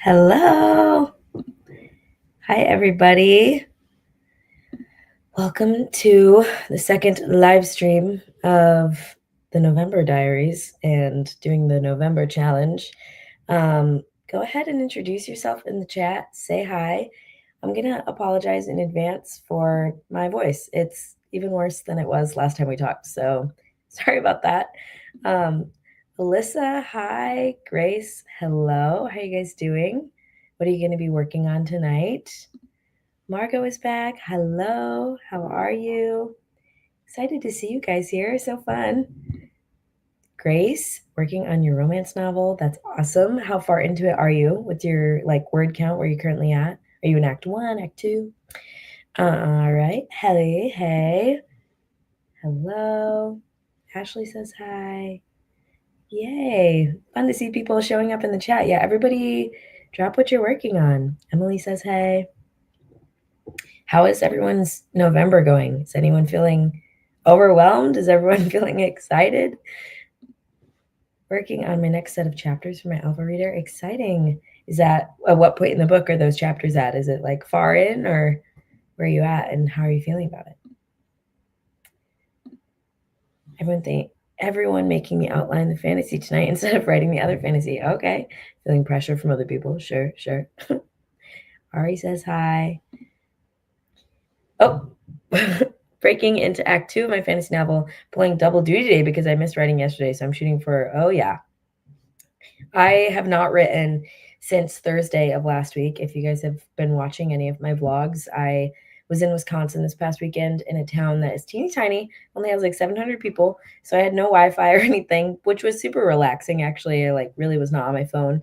Hello. Hi, everybody. Welcome to the second live stream of the November Diaries and doing the November challenge. Go ahead and introduce yourself in the chat. Say hi. I'm going to apologize in advance for my voice. It's even worse than it was last time we talked. So sorry about that. Alyssa, hi. Grace, hello. How you guys doing? What are you going to be working on tonight? Margot is back. Hello. How are you? Excited to see you guys here. So fun. Grace, working on your romance novel. That's awesome. How far into it are you with your word count? Where are you currently at? Are you in Act 1, Act 2? All right. Hey. Hello. Ashley says hi. Yay. Fun to see people showing up in the chat. Yeah, everybody drop what you're working on. Emily says hey. How is everyone's November going? Is anyone feeling overwhelmed? Is everyone feeling excited? Working on my next set of chapters for my Alpha Reader. Exciting. Is that at what point in the book are those chapters at? Is it like far in, or where are you at, and how are you feeling about it? Everyone making me outline the fantasy tonight instead of writing the other fantasy. Okay. Feeling pressure from other people. Sure. Ari says hi. Oh, breaking into Act 2 of my fantasy novel, pulling double duty today because I missed writing yesterday. So I'm shooting for, oh yeah. I have not written since Thursday of last week. If you guys have been watching any of my vlogs, I was in Wisconsin this past weekend in a town that is teeny tiny, only has like 700 people. So I had no Wi-Fi or anything, which was super relaxing. Actually, I really was not on my phone.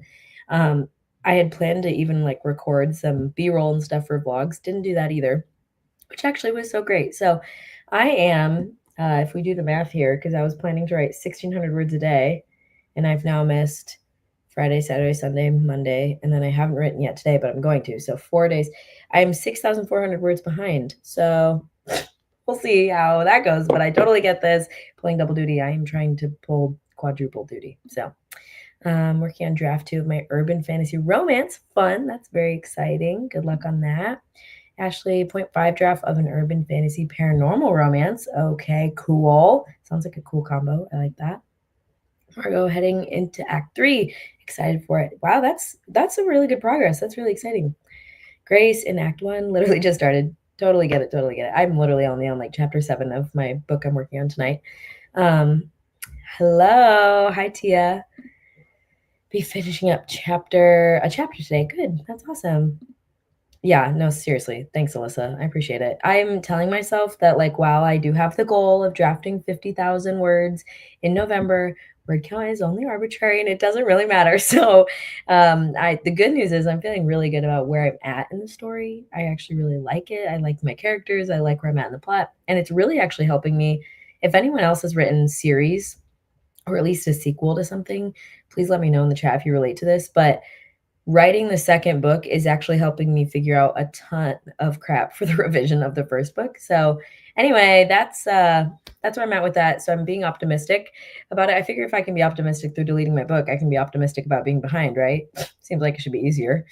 I had planned to even record some B-roll and stuff for vlogs. Didn't do that either, which actually was so great. So I am, if we do the math here, because I was planning to write 1,600 words a day, and I've now missed Friday, Saturday, Sunday, Monday, and then I haven't written yet today, but I'm going to. So 4 days. I'm 6,400 words behind. So we'll see how that goes, but I totally get this. Pulling double duty. I am trying to pull quadruple duty. So working on draft 2 of my urban fantasy romance. Fun. That's very exciting. Good luck on that. Ashley, 0.5 draft of an urban fantasy paranormal romance. Okay, cool. Sounds like a cool combo. I like that. Margot heading into Act 3. Excited for it. Wow, that's a really good progress. That's really exciting. Grace in Act 1 literally just started. Totally get it. I'm literally only on chapter 7 of my book I'm working on tonight. Hello. Hi, Tia. Be finishing up a chapter today. Good. That's awesome. Yeah, no, seriously. Thanks, Alyssa. I appreciate it. I'm telling myself that while I do have the goal of drafting 50,000 words in November, word count is only arbitrary and it doesn't really matter. So the good news is I'm feeling really good about where I'm at in the story. I actually really like it. I like my characters. I like where I'm at in the plot. And it's really actually helping me. If anyone else has written series or at least a sequel to something, please let me know in the chat if you relate to this. But writing the second book is actually helping me figure out a ton of crap for the revision of the first book. So anyway, that's where I'm at with that. So I'm being optimistic about it. I figure if I can be optimistic through deleting my book, I can be optimistic about being behind, right? Seems like it should be easier.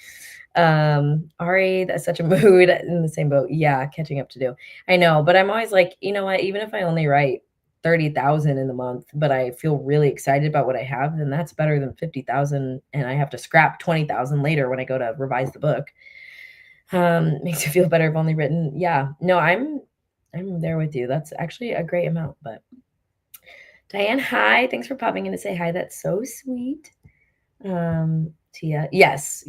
Ari, that's such a mood. In the same boat. Yeah, catching up to do. I know, but I'm always like, you know what? Even if I only write 30,000 in the month, but I feel really excited about what I have, then that's better than 50,000 and I have to scrap 20,000 later when I go to revise the book. Makes you feel better if only written. Yeah, no, I'm there with you. That's actually a great amount. But Diane, hi, thanks for popping in to say hi. That's so sweet. Tia, yes,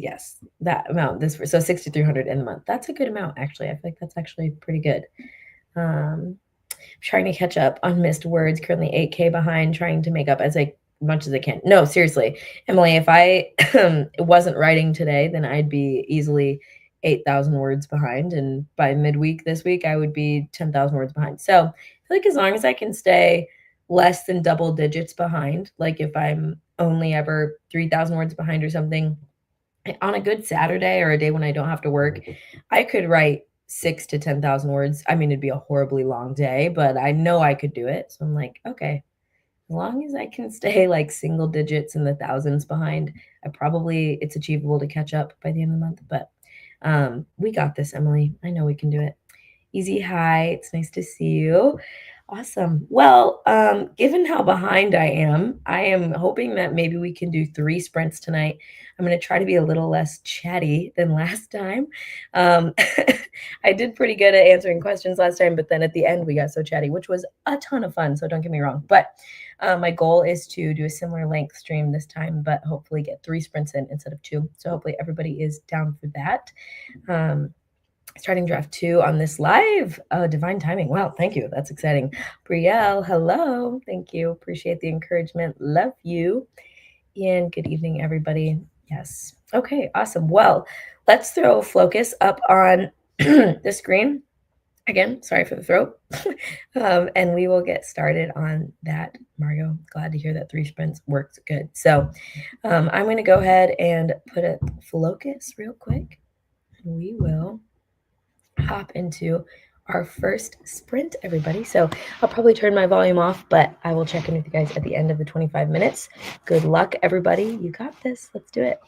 that amount. So 6,300 in the month. That's a good amount, actually. I feel like that's actually pretty good. Trying to catch up on missed words, currently 8K behind, trying to make up as much as I can. No, seriously, Emily, if I wasn't writing today, then I'd be easily 8,000 words behind. And by midweek this week, I would be 10,000 words behind. So I feel like as long as I can stay less than double digits behind, like if I'm only ever 3,000 words behind or something, on a good Saturday or a day when I don't have to work, I could write 6,000 to 10,000 words. I mean, it'd be a horribly long day, but I know I could do it. So I'm like, okay, As long as I can stay like single digits in the thousands behind, it's achievable to catch up by the end of the month. But we got this, Emily. I know we can do it. Easy hi. It's nice to see you. Awesome. Well, given how behind I am hoping that maybe we can do 3 sprints tonight. I'm gonna try to be a little less chatty than last time. Um, I did pretty good at answering questions last time, but then at the end we got so chatty, which was a ton of fun, so don't get me wrong. But my goal is to do a similar length stream this time, but hopefully get 3 sprints in instead of 2. So hopefully everybody is down for that. Starting draft 2 on this live. Oh, divine timing. Wow, thank you. That's exciting. Brielle, hello. Thank you. Appreciate the encouragement. Love you. And good evening, everybody. Yes. Okay, awesome. Well, let's throw Focus up on the screen. Again, sorry for the throat. And we will get started on that. Mario, glad to hear that 3 sprints works good. So I'm going to go ahead and put a Focus real quick. We will hop into our first sprint, everybody. So I'll probably turn my volume off, but I will check in with you guys at the end of the 25 minutes. Good luck, everybody. You got this. Let's do it.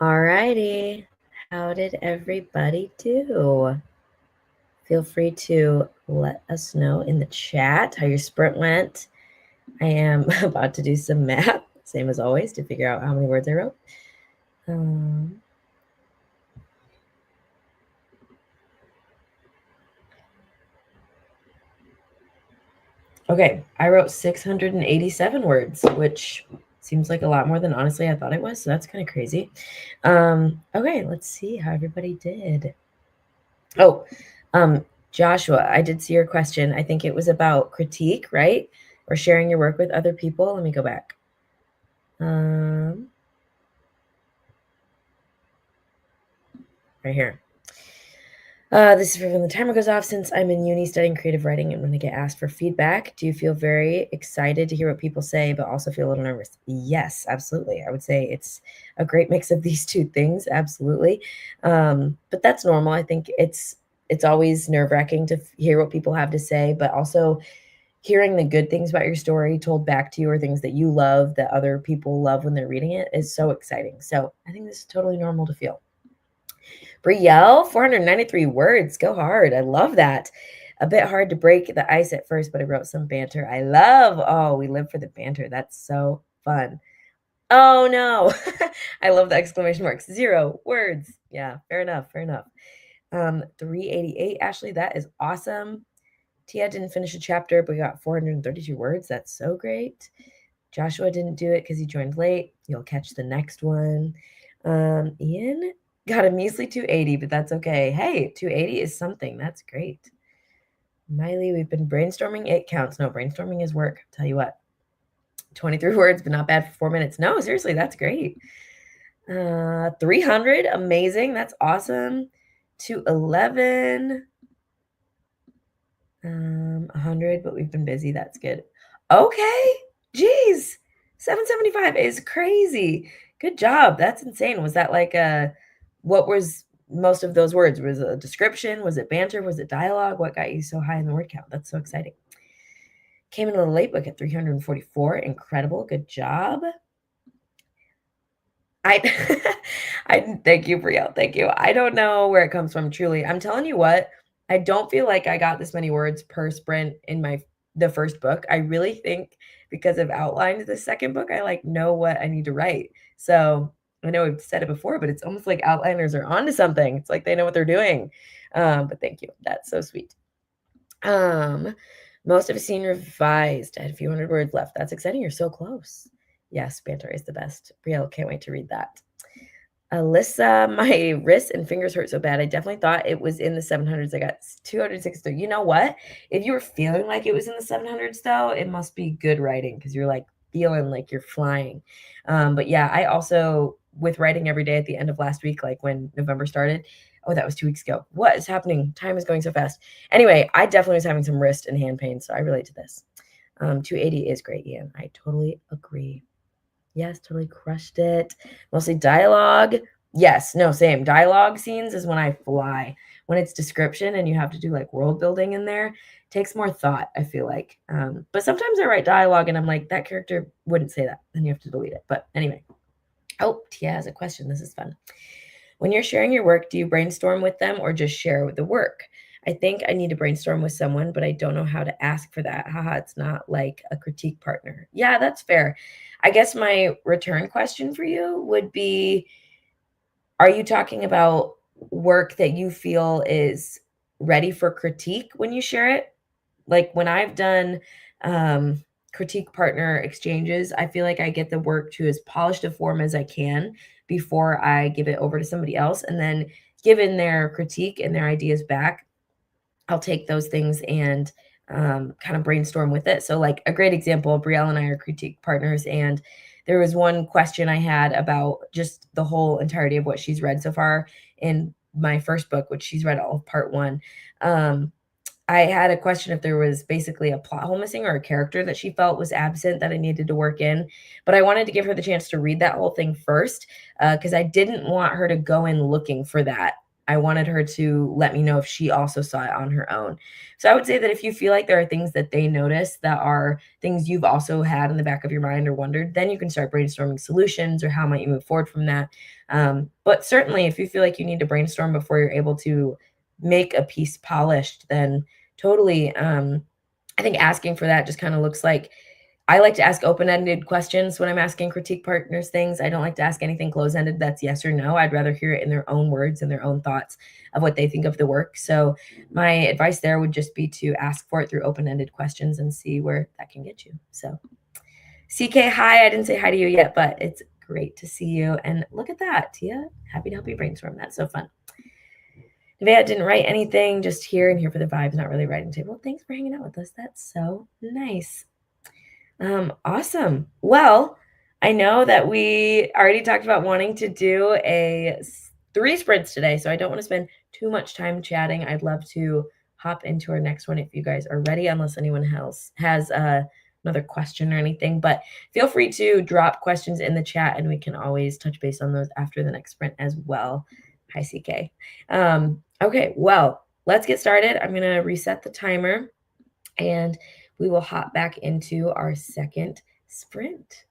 Alrighty. How did everybody do? Feel free to let us know in the chat how your sprint went. I am about to do some math, same as always, to figure out how many words I wrote. Okay, I wrote 687 words, which seems like a lot more than honestly I thought it was, so that's kind of crazy. Okay, let's see how everybody did. Oh, Joshua, I did see your question. I think it was about critique, right? Or sharing your work with other people. Let me go back. Right here. This is for when the timer goes off. Since I'm in uni studying creative writing and when I get asked for feedback, do you feel very excited to hear what people say, but also feel a little nervous? Yes, absolutely. I would say it's a great mix of these two things. Absolutely. But that's normal. I think it's always nerve-wracking to hear what people have to say, but also hearing the good things about your story told back to you or things that you love that other people love when they're reading it is so exciting. So I think this is totally normal to feel. Brielle, 493 words. Go hard. I love that. A bit hard to break the ice at first, but I wrote some banter. I love. Oh, we live for the banter. That's so fun. Oh no. I love the exclamation marks. 0 words. Yeah, fair enough. Fair enough. 388, Ashley. That is awesome. Tia didn't finish a chapter, but we got 432 words. That's so great. Joshua didn't do it because he joined late. You'll catch the next one. Ian got a measly 280, but that's okay. Hey, 280 is something. That's great. Miley, we've been brainstorming. It counts. No, brainstorming is work. Tell you what. 23 words, but not bad for 4 minutes. No, seriously, that's great. 300, amazing. That's awesome. 211. 100, but we've been busy. That's good. Okay. Geez. 775 is crazy. Good job. That's insane. Was that like what was most of those words? Was it a description? Was it banter? Was it dialogue? What got you so high in the word count? That's so exciting. Came in a little late, but at 344. Incredible. Good job. I thank you, Brielle. Thank you. I don't know where it comes from, truly. I'm telling you what, I don't feel like I got this many words per sprint in the first book. I really think because I've outlined the second book, I like know what I need to write. So I know we've said it before, but it's almost like outliners are onto something. It's like they know what they're doing. But thank you. That's so sweet. Most of it seen revised. I had a few hundred words left. That's exciting. You're so close. Yes, banter is the best. Brielle, can't wait to read that. Alyssa, my wrists and fingers hurt so bad. I definitely thought it was in the 700s. I got 263. You know what? If you were feeling like it was in the 700s, though, it must be good writing because you're like feeling like you're flying. But yeah, I also, with writing every day at the end of last week, like when November started, oh, that was 2 weeks ago. What is happening? Time is going so fast. Anyway, I definitely was having some wrist and hand pain, so I relate to this. 280 is great, Ian. I totally agree. Yes, totally crushed it. Mostly dialogue. Yes, no, same. Dialogue scenes is when I fly. When it's description and you have to do like world building in there, takes more thought, I feel like. But sometimes I write dialogue and I'm like, that character wouldn't say that. Then you have to delete it. But anyway. Oh, Tia has a question. This is fun. When you're sharing your work, do you brainstorm with them or just share with the work? I think I need to brainstorm with someone, but I don't know how to ask for that. Haha, it's not like a critique partner. Yeah, that's fair. I guess my return question for you would be, are you talking about work that you feel is ready for critique when you share it? Like when I've done critique partner exchanges, I feel like I get the work to as polished a form as I can before I give it over to somebody else. And then given their critique and their ideas back, I'll take those things and kind of brainstorm with it. So like a great example, Brielle and I are critique partners, and there was one question I had about just the whole entirety of what she's read so far in my first book, which she's read all of part 1. I had a question if there was basically a plot hole missing or a character that she felt was absent that I needed to work in. But I wanted to give her the chance to read that whole thing first because I didn't want her to go in looking for that I wanted her to let me know if she also saw it on her own. So I would say that if you feel like there are things that they notice that are things you've also had in the back of your mind or wondered, then you can start brainstorming solutions or how might you move forward from that. But certainly, if you feel like you need to brainstorm before you're able to make a piece polished, then totally. I think asking for that just kind of looks like I like to ask open-ended questions when I'm asking critique partners things. I don't like to ask anything close-ended that's yes or no. I'd rather hear it in their own words and their own thoughts of what they think of the work. So my advice there would just be to ask for it through open-ended questions and see where that can get you. So CK, hi. I didn't say hi to you yet, but it's great to see you. And look at that, Tia. Happy to help you brainstorm. That's so fun. Nevaeh didn't write anything, just here and here for the vibes, not really writing table. Thanks for hanging out with us. That's so nice. Awesome. Well, I know that we already talked about wanting to do three sprints today, so I don't want to spend too much time chatting. I'd love to hop into our next one if you guys are ready, unless anyone else has another question or anything. But feel free to drop questions in the chat, and we can always touch base on those after the next sprint as well. Hi, CK. Okay, well, let's get started. I'm going to reset the timer, and we will hop back into our second sprint.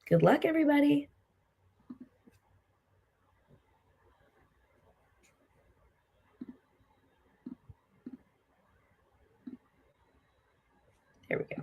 Good luck, everybody. There we go.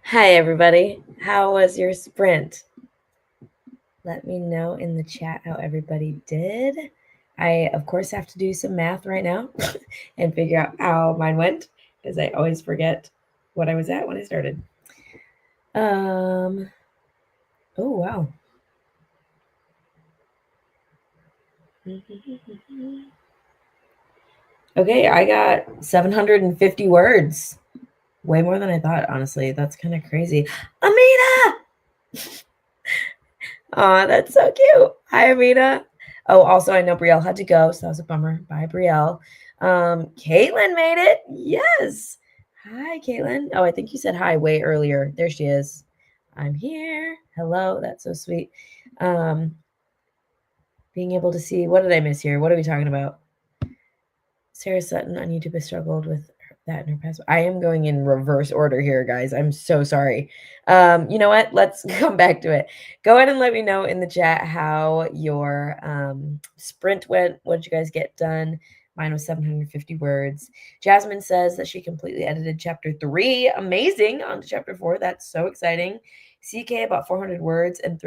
Hi, everybody. How was your sprint? Let me know in the chat how everybody did. I, of course, have to do some math right now and figure out how mine went because I always forget what I was at when I started. Oh, wow. Okay, I got 750 words. Way more than I thought, honestly. That's kind of crazy. Amina! Aw, that's so cute. Hi, Amina. Oh, also, I know Brielle had to go, so that was a bummer. Bye, Brielle. Caitlin made it. Yes. Hi, Caitlin. Oh, I think you said hi way earlier. There she is. I'm here. Hello. That's so sweet. Being able to see, what did I miss here? What are we talking about? Sarah Sutton on YouTube has struggled with that in her past. I am going in reverse order here, guys. I'm so sorry. You know what? Let's come back to it. Go ahead and let me know in the chat how your sprint went. What did you guys get done? Mine was 750 words. Jasmine says that she completely edited chapter 3. Amazing. On to chapter 4. That's so exciting. CK about 400 words and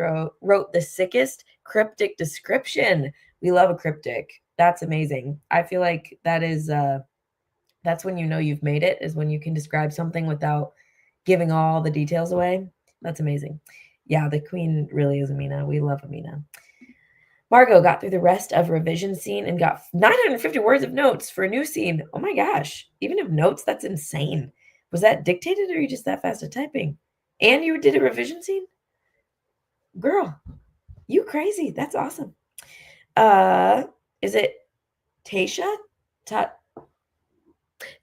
wrote the sickest cryptic description. We love a cryptic. That's amazing. I feel like that is that's when you know you've made it, is when you can describe something without giving all the details away. That's amazing. Yeah, the queen really is Amina. We love Amina. Margot got through the rest of revision scene and got 950 words of notes for a new scene. Oh my gosh. Even if notes, that's insane. Was that dictated or are you just that fast at typing? And you did a revision scene? Girl, you crazy. That's awesome. Is it Tasha?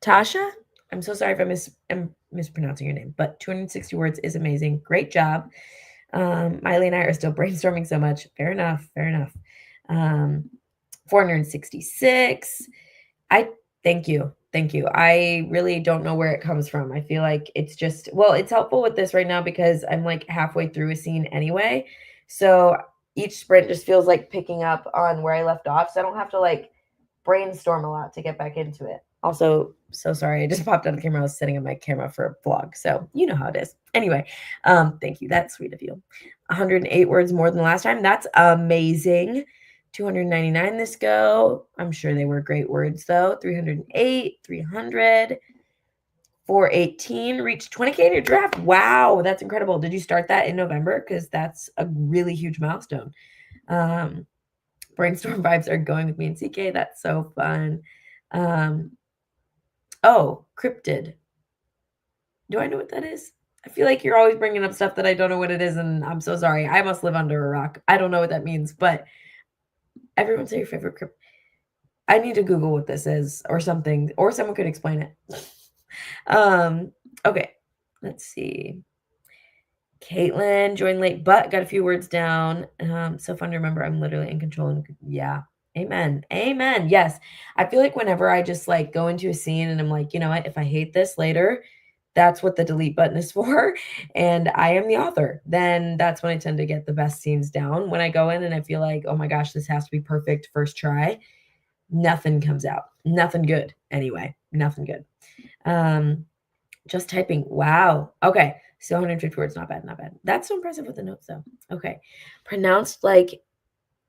Tasha? I'm so sorry if I'm mispronouncing your name, but 260 words is amazing. Great job. Miley and I are still brainstorming so much. Fair enough. Fair enough. 466. I thank you. Thank you. I really don't know where it comes from. I feel like it's just, well, it's helpful with this right now because I'm like halfway through a scene anyway. So each sprint just feels like picking up on where I left off. So I don't have to like brainstorm a lot to get back into it. Also, so sorry. I just popped out of the camera. I was setting up my camera for a vlog. So you know how it is. Anyway, thank you. That's sweet of you. 108 words more than last time. That's amazing. 299 this go. I'm sure they were great words though. 308, 300, 418 reached 20K in your draft. Wow, that's incredible. Did you start that in November? Because that's a really huge milestone. Brainstorm vibes are going with me and CK. That's so fun. Oh, cryptid. Do I know what that is? I feel like you're always bringing up stuff that I don't know what it is, and I'm so sorry. I must live under a rock. I don't know what that means, but everyone say your favorite cryptid. I need to Google what this is or something, or someone could explain it. Okay, let's see. Caitlin joined late, but got a few words down. So fun to remember. I'm literally in control. And yeah, amen, amen. Yes, I feel like whenever I just like go into a scene and I'm like, you know what? If I hate this later, that's what the delete button is for. And I am the author. Then that's when I tend to get the best scenes down. When I go in and I feel like, oh my gosh, this has to be perfect first try. Nothing comes out. Nothing good. Anyway, nothing good. Just typing. Wow. Okay. So 150 words, not bad, not bad. That's so impressive with the notes though. Okay. Pronounced like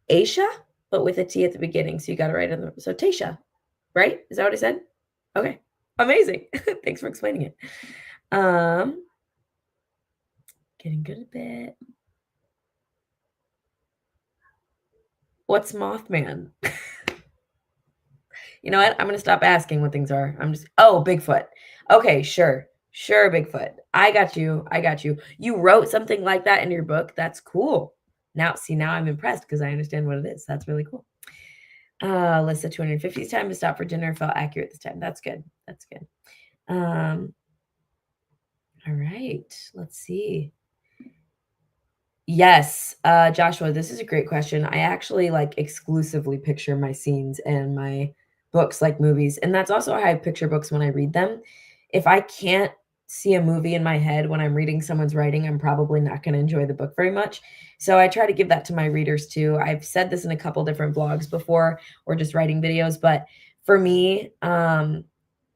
Aisha, but with a T at the beginning. So you got it right on the, so Tasha, right? Is that what I said? Okay. Amazing. Thanks for explaining it. Getting good at it. What's Mothman? You know what? I'm going to stop asking what things are. I'm just, oh, Bigfoot. Okay, sure. Sure, Bigfoot. I got you. I got you. You wrote something like that in your book. That's cool. Now, see, now I'm impressed because I understand what it is. That's really cool. Lissa 250 time to stop for dinner felt accurate this time. That's good. That's good. All right. Let's see. Yes, Joshua, this is a great question. I actually like exclusively picture my scenes and my books like movies. And that's also how I picture books when I read them. If I can't see a movie in my head when I'm reading someone's writing, I'm probably not going to enjoy the book very much. So I try to give that to my readers too. I've said this in a couple different blogs before or just writing videos, but for me,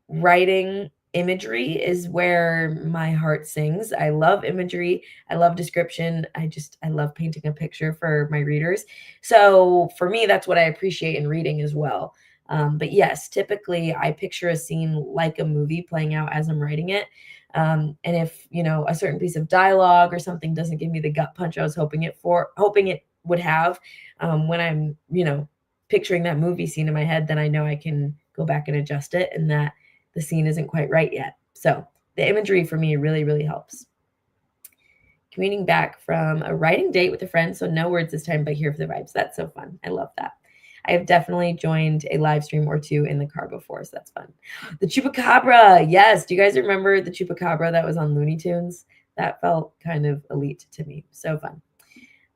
writing imagery is where my heart sings. I love imagery. I love description. I love painting a picture for my readers. So for me, that's what I appreciate in reading as well. But yes, typically I picture a scene like a movie playing out as I'm writing it. And if, a certain piece of dialogue or something doesn't give me the gut punch I was hoping it would have, when I'm, picturing that movie scene in my head, then I know I can go back and adjust it and that the scene isn't quite right yet. So the imagery for me really, really helps. Commuting back from a writing date with a friend, so no words this time, but here for the vibes. That's so fun. I love that. I have definitely joined a live stream or two in the car before, so that's fun. The Chupacabra, yes. Do you guys remember the Chupacabra that was on Looney Tunes? That felt kind of elite to me. So fun.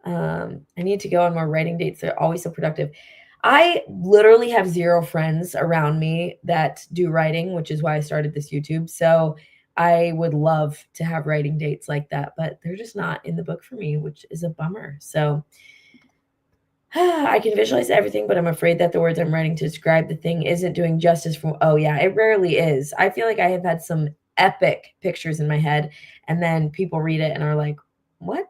I need to go on more writing dates. They're always so productive. I literally have 0 friends around me that do writing, which is why I started this YouTube. So I would love to have writing dates like that, but they're just not in the book for me, which is a bummer. So I can visualize everything, but I'm afraid that the words I'm writing to describe the thing isn't doing justice for, oh yeah, it rarely is. I feel like I have had some epic pictures in my head and then people read it and are like, what?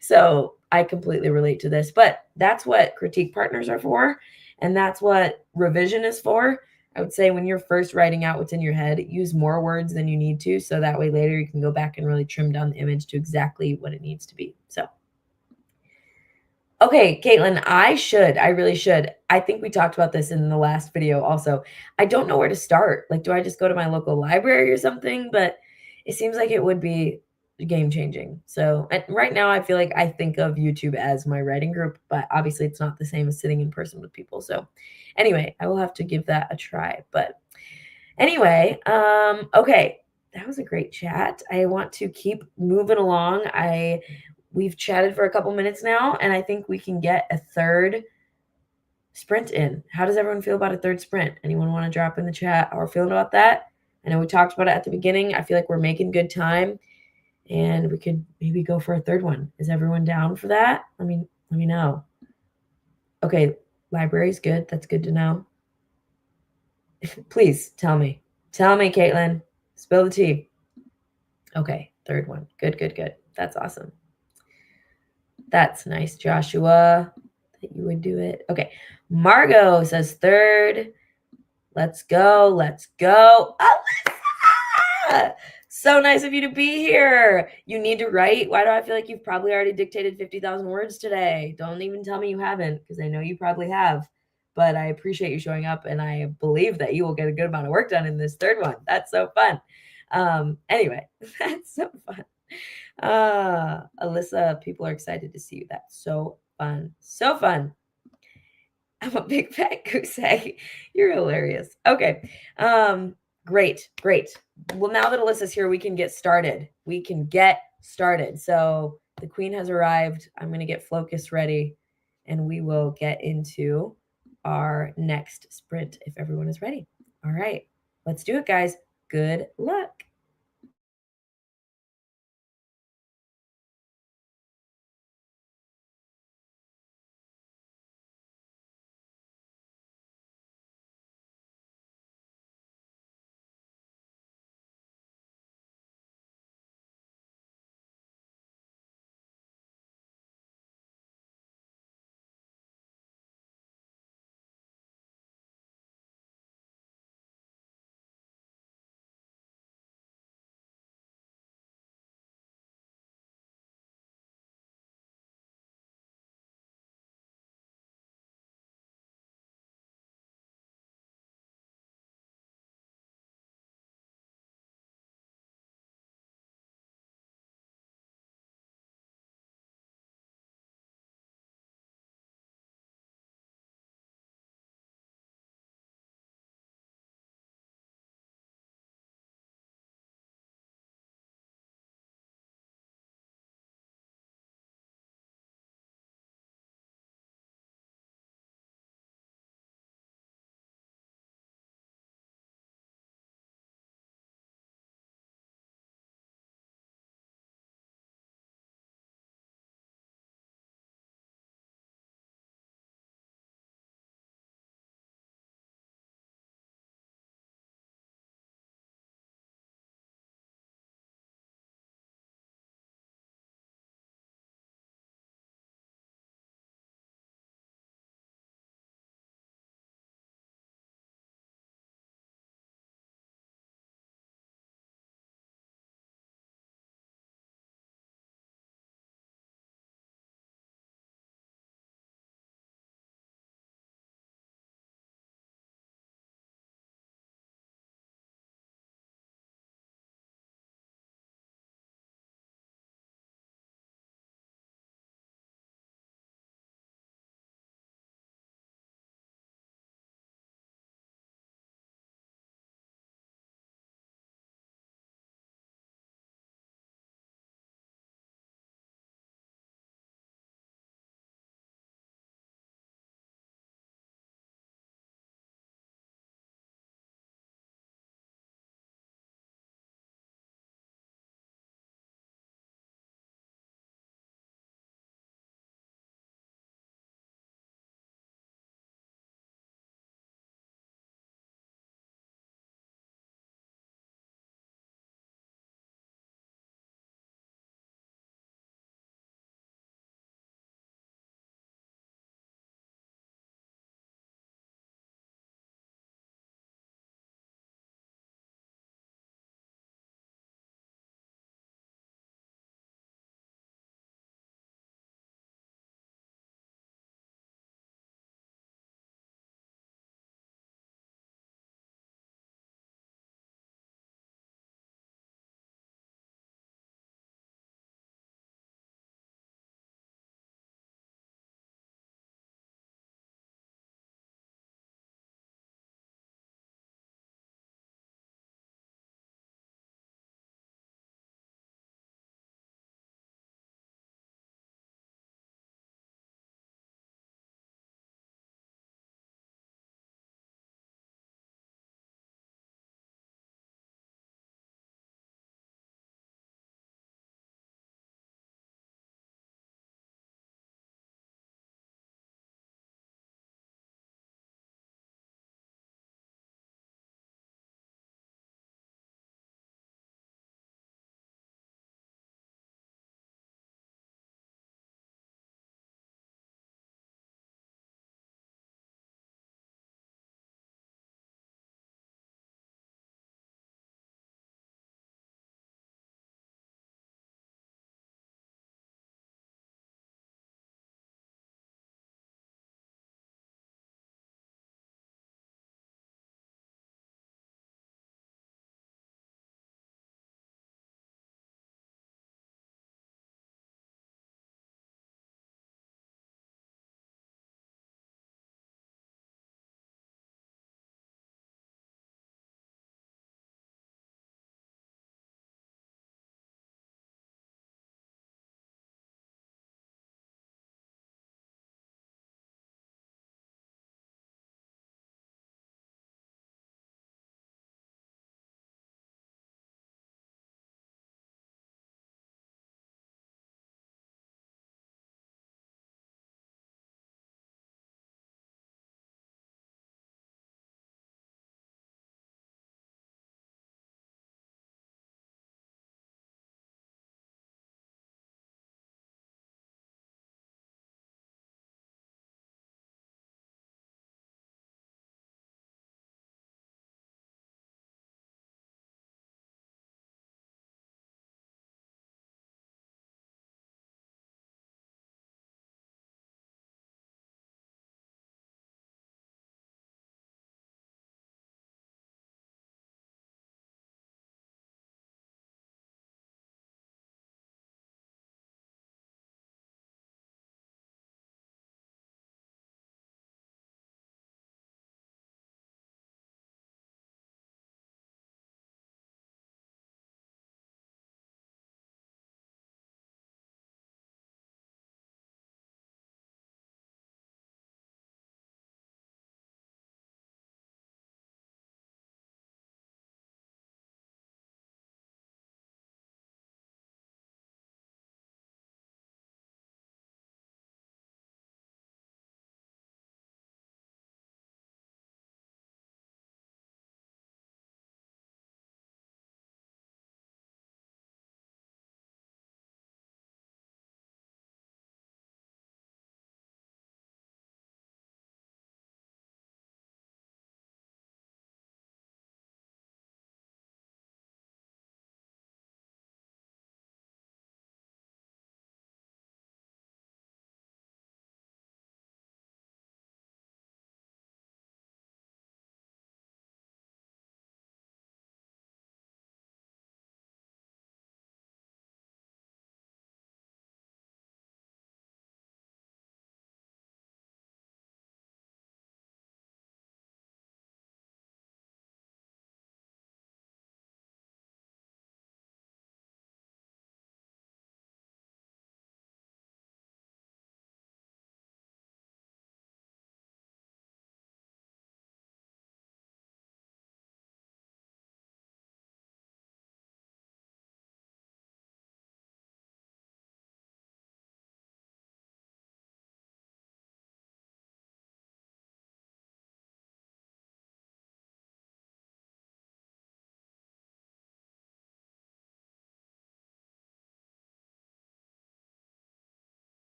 So I completely relate to this, but that's what critique partners are for. And that's what revision is for. I would say when you're first writing out what's in your head, use more words than you need to. So that way later you can go back and really trim down the image to exactly what it needs to be. So, okay, Caitlin, I really should. I think we talked about this in the last video also. I don't know where to start. Like, do I just go to my local library or something? But it seems like it would be game changing. So right now I feel like I think of YouTube as my writing group, but obviously it's not the same as sitting in person with people. So anyway, I will have to give that a try. But anyway, okay, that was a great chat. I want to keep moving along. We've chatted for a couple minutes now, and I think we can get a third sprint in. How does everyone feel about a third sprint? Anyone want to drop in the chat how we're feeling about that? I know we talked about it at the beginning. I feel like we're making good time, and we could maybe go for a third one. Is everyone down for that? Let me know. Okay, library's good. That's good to know. Please tell me. Tell me, Caitlin. Spill the tea. Okay, third one. Good, good, good. That's awesome. That's nice, Joshua, that you would do it. Okay, Margot says third. Let's go. Let's go. Alyssa! So nice of you to be here. You need to write. Why do I feel like you've probably already dictated 50,000 words today? Don't even tell me you haven't, because I know you probably have. But I appreciate you showing up, and I believe that you will get a good amount of work done in this third one. That's so fun. Anyway, that's so fun. Alyssa, people are excited to see you. That's so fun. So fun. I'm a big fat goose egg. You're hilarious. Okay. Great. Well, now that Alyssa's here, we can get started. So the queen has arrived. I'm going to get Focus ready and we will get into our next sprint if everyone is ready. All right. Let's do it, guys. Good luck.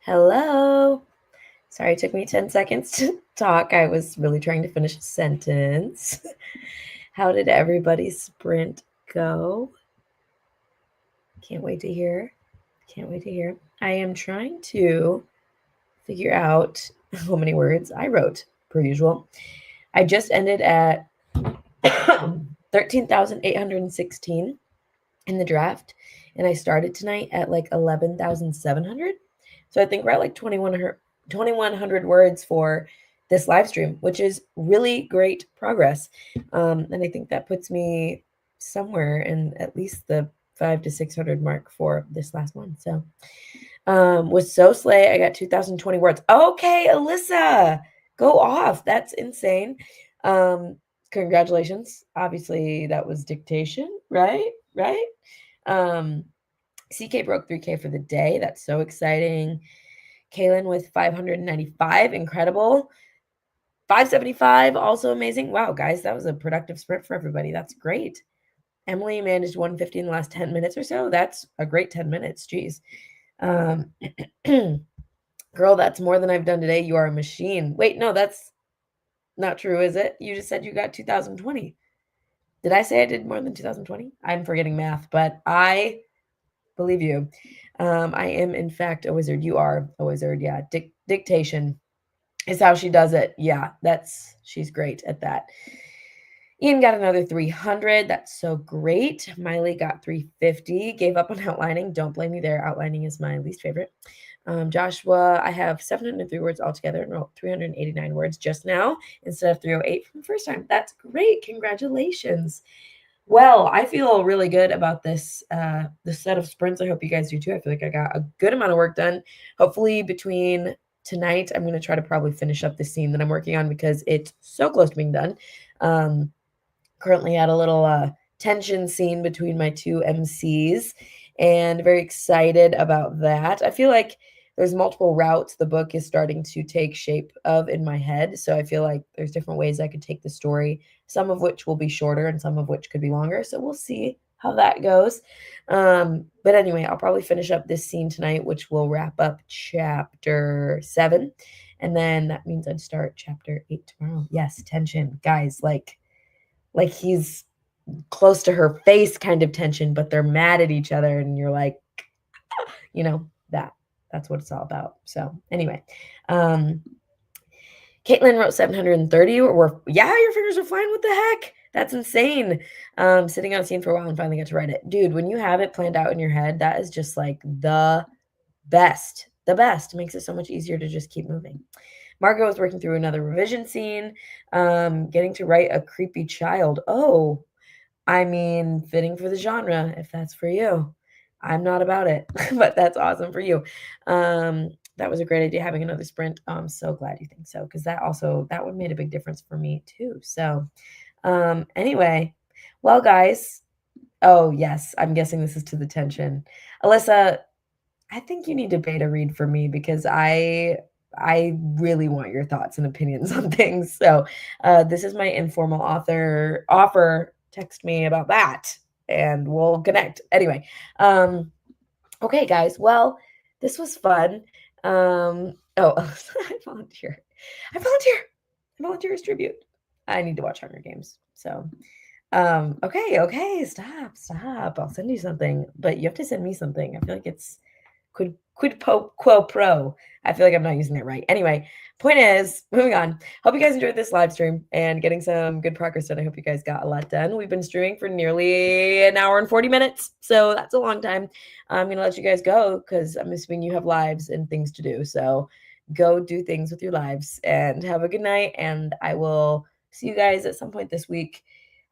Hello. Sorry, it took me 10 seconds to talk. I was really trying to finish a sentence. How did everybody's sprint go? Can't wait to hear. Can't wait to hear. I am trying to figure out how many words I wrote, per usual. I just ended at 13,816 in the draft, and I started tonight at like 11,700. So I think we're at like 2,100 words for this live stream, which is really great progress. And I think that puts me somewhere in at least the 500 to 600 mark for this last one. So with So Slay, I got 2,020 words. Okay, Alyssa, go off. That's insane. Congratulations. Obviously, that was dictation, right? Right? CK broke 3K for the day. That's so exciting. Kaylin with 595. Incredible. 575. Also amazing. Wow, guys, that was a productive sprint for everybody. That's great. Emily managed 150 in the last 10 minutes or so. That's a great 10 minutes. Jeez. Girl, that's more than I've done today. You are a machine. Wait, no, that's not true, is it? You just said you got 2020. Did I say I did more than 2020? I'm forgetting math, but I believe you. I am, in fact, a wizard. You are a wizard. Yeah. Dictation is how she does it. Yeah, she's great at that. Ian got another 300. That's so great. Miley got 350. Gave up on outlining. Don't blame me there. Outlining is my least favorite. Joshua, I have 703 words altogether and wrote 389 words just now instead of 308 from the first time. That's great. Congratulations. Well, I feel really good about this set of sprints. I hope you guys do too. I feel like I got a good amount of work done. Hopefully between tonight, I'm going to try to probably finish up the scene that I'm working on because it's so close to being done. Currently at a little tension scene between my two MCs and very excited about that. I feel like there's multiple routes the book is starting to take shape of in my head. So I feel like there's different ways I could take the story, some of which will be shorter and some of which could be longer. So we'll see how that goes. But anyway, I'll probably finish up this scene tonight, which will wrap up chapter 7. And then that means I'd start chapter 8 tomorrow. Yes, tension. Guys, like he's close to her face kind of tension, but they're mad at each other. And you're like, that's what it's all about. So anyway, Caitlin wrote 730. Your fingers are flying. What the heck? That's insane. Sitting on a scene for a while and finally got to write it. Dude, when you have it planned out in your head, that is just like the best. The best. It makes it so much easier to just keep moving. Margot was working through another revision scene, getting to write a creepy child. Oh, I mean, fitting for the genre, if that's for you. I'm not about it, but that's awesome for you. That was a great idea, having another sprint. I'm so glad you think so, because that one made a big difference for me too. So anyway, well, guys. Oh, yes, I'm guessing this is to the tension. Alyssa, I think you need to beta read for me because I really want your thoughts and opinions on things. So this is my informal author offer. Text me about that and we'll connect. Anyway, okay, guys. Well, this was fun. I volunteer. I volunteer as tribute. I need to watch Hunger Games. So okay, stop. I'll send you something, but you have to send me something. I feel like it's quid quo pro. I feel like I'm not using it right. Anyway, point is, moving on. Hope you guys enjoyed this live stream and getting some good progress done. I hope you guys got a lot done. We've been streaming for nearly an hour and 40 minutes, so that's a long time. I'm going to let you guys go because I'm assuming you have lives and things to do. So go do things with your lives and have a good night, and I will see you guys at some point this week.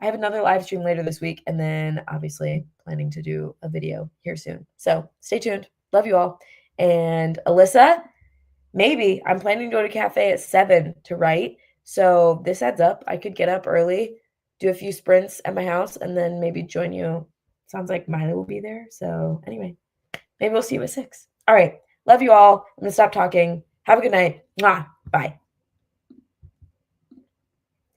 I have another live stream later this week, and then obviously planning to do a video here soon. So stay tuned. Love you all. And Alyssa, maybe I'm planning to go to cafe at 7 to write. So this adds up. I could get up early, do a few sprints at my house, and then maybe join you. Sounds like Miley will be there. So anyway, maybe we'll see you at 6. All right. Love you all. I'm going to stop talking. Have a good night. Mwah. Bye.